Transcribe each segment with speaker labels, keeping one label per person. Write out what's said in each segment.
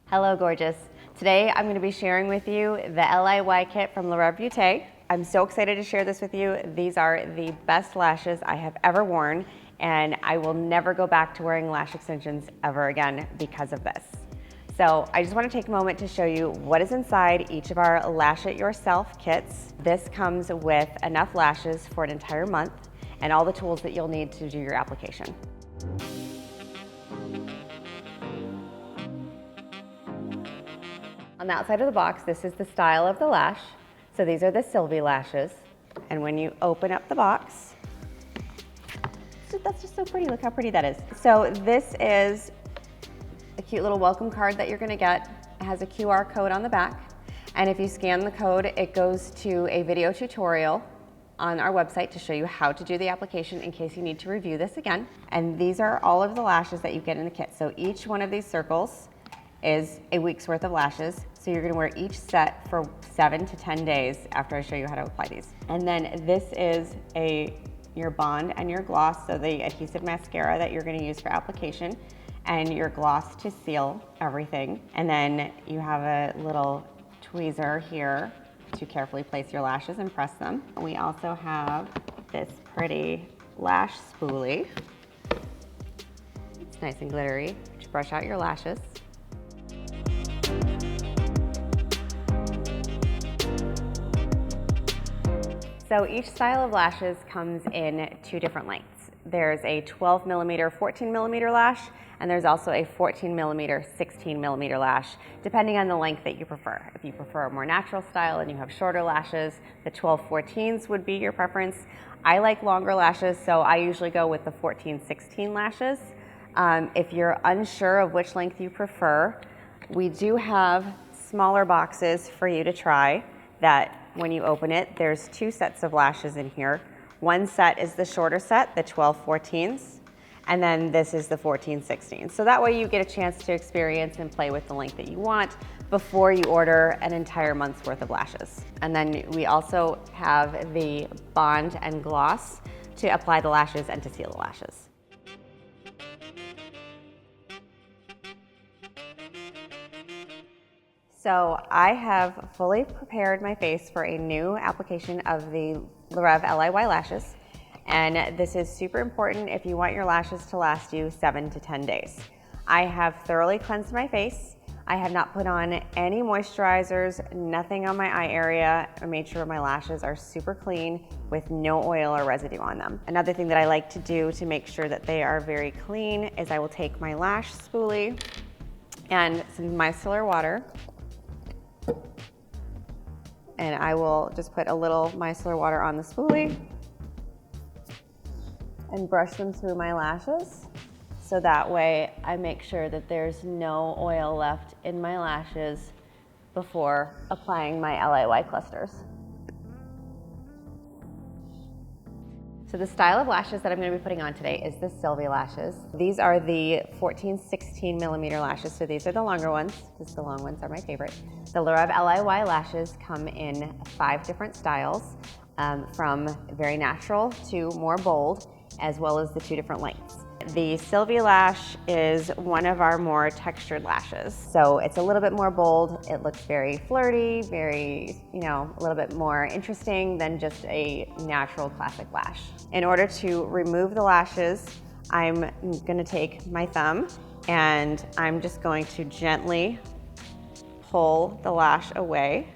Speaker 1: Hello, gorgeous. Today I'm going to be sharing with you the LIY kit from LIY Beauté. I'm so excited to share this with you. These are the best lashes I have ever worn, and I will never go back to wearing lash extensions ever again because of this. So I just want to take a moment to show you what is inside each of our Lash It Yourself kits. This comes with enough lashes for an entire month and all the tools that you'll need to do your application. On the outside of the box, this is the style of the lash. So these are the LIY Lashes. And when you open up the box, that's just so pretty. Look how pretty that is. So this is a cute little welcome card that you're gonna get. It has a QR code on the back. And if you scan the code, it goes to a video tutorial on our website to show you how to do the application in case you need to review this again. And these are all of the lashes that you get in the kit. So each one of these circles is a week's worth of lashes. So you're gonna wear each set for 7 to 10 days after I show you how to apply these. And then this is your bond and your gloss, so the adhesive mascara that you're gonna use for application, and your gloss to seal everything. And then you have a little tweezer here to carefully place your lashes and press them. We also have this pretty lash spoolie. It's nice and glittery to brush out your lashes. So each style of lashes comes in 2 different lengths. There's a 12 millimeter, 14 millimeter lash, and there's also a 14 millimeter, 16 millimeter lash, depending on the length that you prefer. If you prefer a more natural style and you have shorter lashes, the 12-14s would be your preference. I like longer lashes, so I usually go with the 14-16 lashes. If you're unsure of which length you prefer, we do have smaller boxes for you to try that when you open it, there's 2 sets of lashes in here. One set is the shorter set, the 12-14s, and then this is the 14-16s. So that way you get a chance to experience and play with the length that you want before you order an entire month's worth of lashes. And then we also have the bond and gloss to apply the lashes and to seal the lashes. So I have fully prepared my face for a new application of the LIY Lashes. And this is super important if you want your lashes to last you 7 to 10 days. I have thoroughly cleansed my face. I have not put on any moisturizers, nothing on my eye area. I made sure my lashes are super clean with no oil or residue on them. Another thing that I like to do to make sure that they are very clean is I will take my lash spoolie and some micellar water, and I will just put a little micellar water on the spoolie and brush them through my lashes. So that way I make sure that there's no oil left in my lashes before applying my LIY clusters. So the style of lashes that I'm going to be putting on today is the LIY Lashes. These are the 14-16 millimeter lashes, so these are the longer ones, because the long ones are my favorite. The LIY Lashes come in 5 different styles, from very natural to more bold, as well as the 2 different lengths. The LIY Lash is one of our more textured lashes. So it's a little bit more bold. It looks very flirty, very, a little bit more interesting than just a natural classic lash. In order to remove the lashes, I'm gonna take my thumb and I'm just going to gently pull the lash away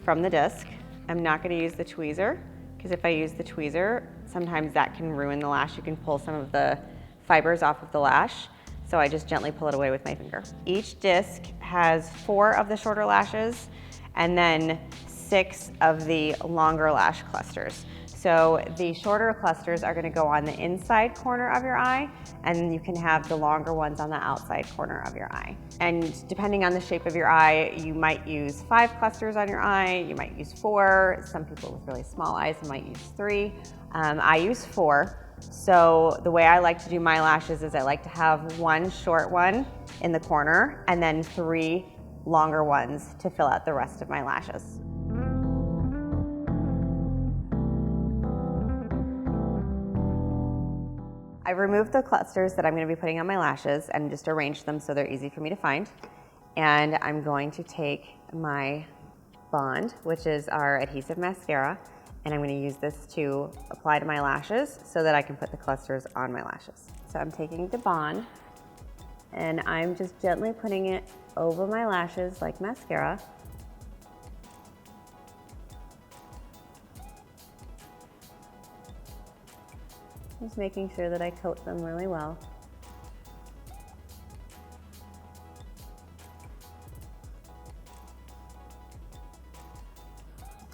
Speaker 1: from the disc. I'm not gonna use the tweezer, because if I use the tweezer, sometimes that can ruin the lash. You can pull some of the fibers off of the lash. So I just gently pull it away with my finger. Each disc has 4 of the shorter lashes and then 6 of the longer lash clusters. So the shorter clusters are gonna go on the inside corner of your eye, and you can have the longer ones on the outside corner of your eye. And depending on the shape of your eye, you might use 5 clusters on your eye, you might use 4. Some people with really small eyes might use 3. I use 4. So the way I like to do my lashes is I like to have 1 short one in the corner and then 3 longer ones to fill out the rest of my lashes. I've removed the clusters that I'm going to be putting on my lashes and just arranged them so they're easy for me to find. And I'm going to take my Bond, which is our adhesive mascara, and I'm going to use this to apply to my lashes so that I can put the clusters on my lashes. So I'm taking the Bond and I'm just gently putting it over my lashes like mascara. Just making sure that I coat them really well.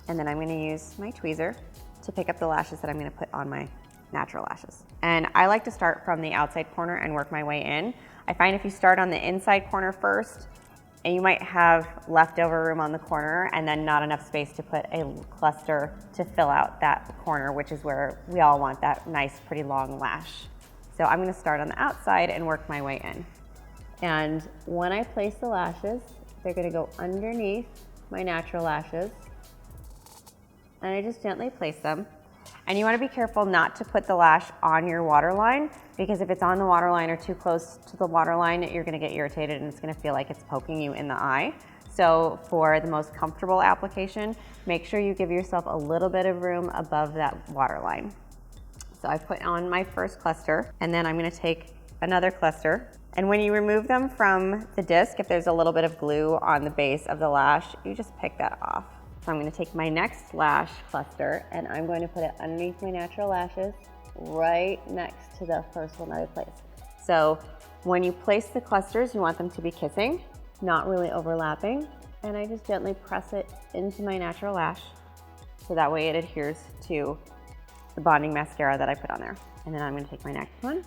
Speaker 1: And then I'm going to use my tweezer to pick up the lashes that I'm going to put on my natural lashes. And I like to start from the outside corner and work my way in. I find if you start on the inside corner first, and you might have leftover room on the corner and then not enough space to put a cluster to fill out that corner, which is where we all want that nice, pretty long lash. So I'm going to start on the outside and work my way in. And when I place the lashes, they're going to go underneath my natural lashes. And I just gently place them. And you want to be careful not to put the lash on your waterline, because if it's on the waterline or too close to the waterline, you're going to get irritated and it's going to feel like it's poking you in the eye. So for the most comfortable application, make sure you give yourself a little bit of room above that waterline. So I put on my first cluster, and then I'm going to take another cluster. And when you remove them from the disc, if there's a little bit of glue on the base of the lash, you just pick that off. So I'm going to take my next lash cluster and I'm going to put it underneath my natural lashes right next to the first one that I placed. So when you place the clusters, you want them to be kissing, not really overlapping. And I just gently press it into my natural lash so that way it adheres to the bonding mascara that I put on there. And then I'm going to take my next one.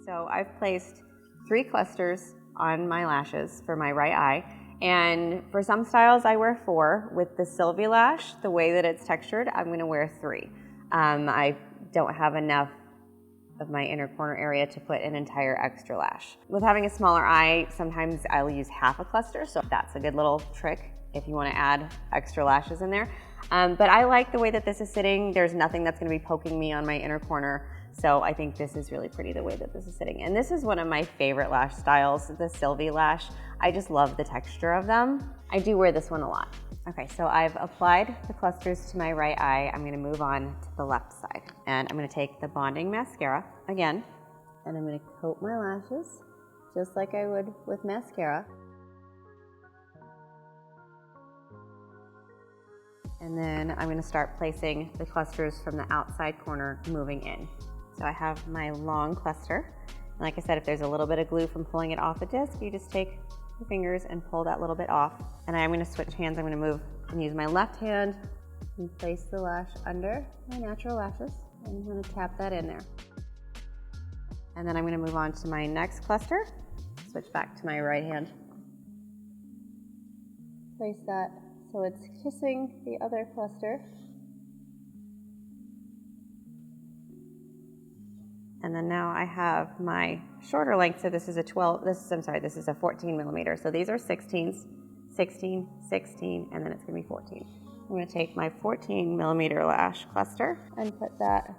Speaker 1: So I've placed 3 clusters on my lashes for my right eye, and for some styles I wear 4. With the LIY Lash, the way that it's textured, I'm going to wear 3. I don't have enough of my inner corner area to put an entire extra lash. With having a smaller eye, sometimes I'll use half a cluster, so that's a good little trick if you want to add extra lashes in there. But I like the way that this is sitting. There's nothing that's going to be poking me on my inner corner. So I think this is really pretty the way that this is sitting. And this is one of my favorite lash styles, the LIY Lash. I just love the texture of them. I do wear this one a lot. Okay, so I've applied the clusters to my right eye. I'm gonna move on to the left side. And I'm gonna take the bonding mascara again, and I'm gonna coat my lashes just like I would with mascara. And then I'm gonna start placing the clusters from the outside corner moving in. So I have my long cluster. And like I said, if there's a little bit of glue from pulling it off a disc, you just take your fingers and pull that little bit off. And I'm gonna switch hands. I'm gonna move and use my left hand and place the lash under my natural lashes. I'm gonna tap that in there. And then I'm gonna move on to my next cluster. Switch back to my right hand. Place that so it's kissing the other cluster. And then now I have my shorter length, so this is a 14 millimeter. So these are 16s, 16, 16, and then it's gonna be 14. I'm gonna take my 14 millimeter lash cluster and put that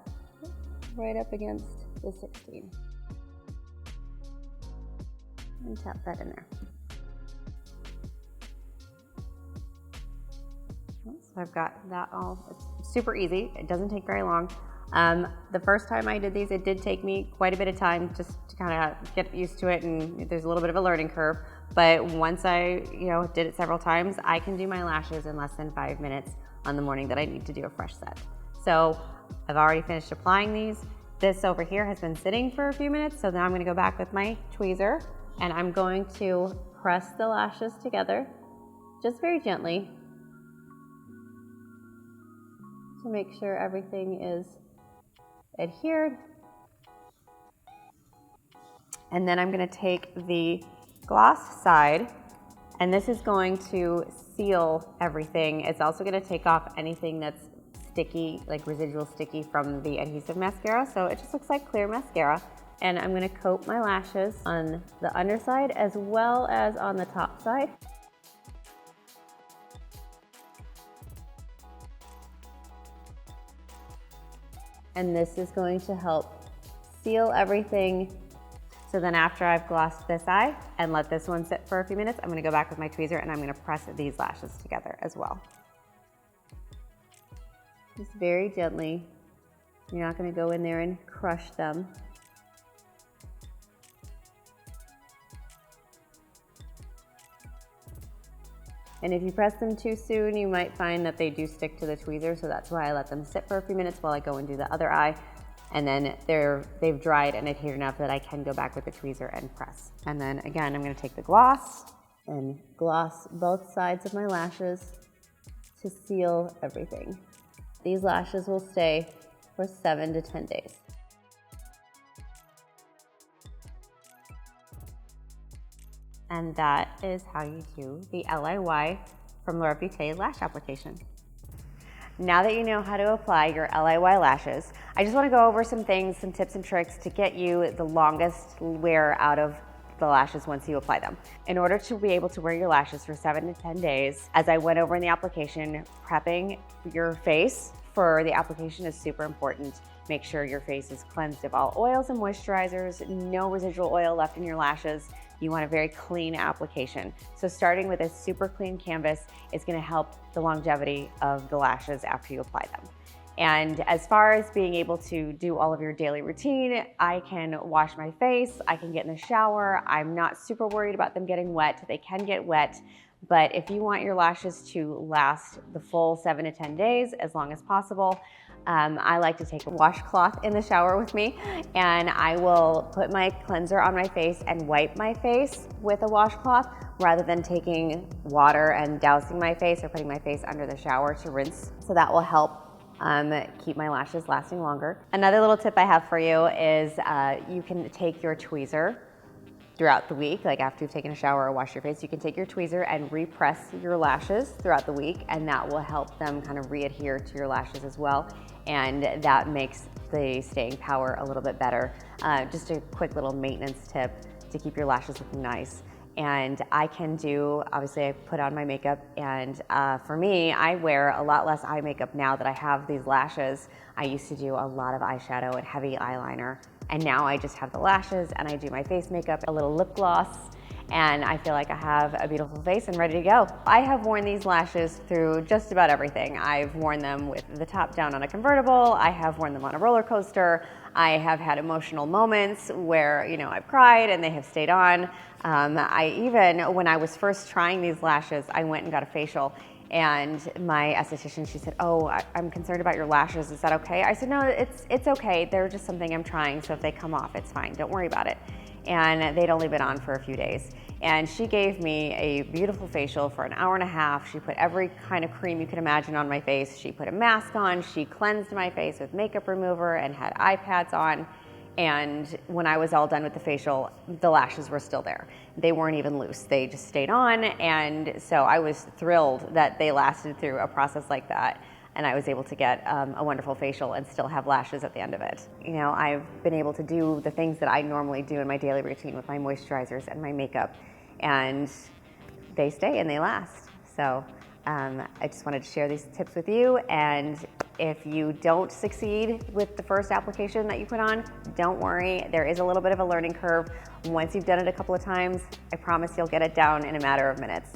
Speaker 1: right up against the 16. And tap that in there. So I've got that all, it's super easy. It doesn't take very long. The first time I did these, it did take me quite a bit of time just to kind of get used to it, and there's a little bit of a learning curve. But once I, did it several times, I can do my lashes in less than 5 minutes on the morning that I need to do a fresh set. So I've already finished applying these. This over here has been sitting for a few minutes, so now I'm gonna go back with my tweezer and I'm going to press the lashes together just very gently to make sure everything is adhered. And then I'm going to take the gloss side, and this is going to seal everything. It's also going to take off anything that's sticky, like residual sticky from the adhesive mascara, so it just looks like clear mascara. And I'm going to coat my lashes on the underside as well as on the top side. And this is going to help seal everything. So then after I've glossed this eye and let this one sit for a few minutes, I'm gonna go back with my tweezer and I'm gonna press these lashes together as well. Just very gently. You're not gonna go in there and crush them. And if you press them too soon, you might find that they do stick to the tweezer, so that's why I let them sit for a few minutes while I go and do the other eye. And then they've dried and adhered enough that I can go back with the tweezer and press. And then again, I'm gonna take the gloss and gloss both sides of my lashes to seal everything. These lashes will stay for 7 to 10 days. And that is how you do the LIY from Laura Butte lash application. Now that you know how to apply your LIY lashes, I just want to go over some things, some tips and tricks to get you the longest wear out of the lashes once you apply them. In order to be able to wear your lashes for 7 to 10 days, as I went over in the application, prepping your face for the application is super important. Make sure your face is cleansed of all oils and moisturizers, no residual oil left in your lashes. You want a very clean application. So starting with a super clean canvas is gonna help the longevity of the lashes after you apply them. And as far as being able to do all of your daily routine, I can wash my face, I can get in the shower. I'm not super worried about them getting wet. They can get wet, but if you want your lashes to last the full 7 to 10 days, as long as possible, I like to take a washcloth in the shower with me, and I will put my cleanser on my face and wipe my face with a washcloth rather than taking water and dousing my face or putting my face under the shower to rinse. So that will help keep my lashes lasting longer. Another little tip I have for you is you can take your tweezer throughout the week, like after you've taken a shower or washed your face, you can take your tweezer and repress your lashes throughout the week, and that will help them kind of re-adhere to your lashes as well. And that makes the staying power a little bit better. Just a quick little maintenance tip to keep your lashes looking nice. And I can do, obviously I put on my makeup, and for me, I wear a lot less eye makeup now that I have these lashes. I used to do a lot of eyeshadow and heavy eyeliner, and now I just have the lashes and I do my face makeup, a little lip gloss, and I feel like I have a beautiful face and ready to go. I have worn these lashes through just about everything. I've worn them with the top down on a convertible. I have worn them on a roller coaster. I have had emotional moments where, you know, I've cried and they have stayed on. I even, when I was first trying these lashes, I went and got a facial, and my esthetician, she said, "Oh, I'm concerned about your lashes. Is that okay?" I said, "No, it's okay. They're just something I'm trying, so if they come off, it's fine. Don't worry about it." And they'd only been on for a few days. And she gave me a beautiful facial for an hour and a half. She put every kind of cream you could imagine on my face. She put a mask on. She cleansed my face with makeup remover and had eye pads on. And when I was all done with the facial, the lashes were still there. They weren't even loose. They just stayed on. And so I was thrilled that they lasted through a process like that. And I was able to get a wonderful facial and still have lashes at the end of it. You know, I've been able to do the things that I normally do in my daily routine with my moisturizers and my makeup, and they stay and they last. So I just wanted to share these tips with you, and if you don't succeed with the first application that you put on, don't worry. There is a little bit of a learning curve. Once you've done it a couple of times, I promise you'll get it down in a matter of minutes.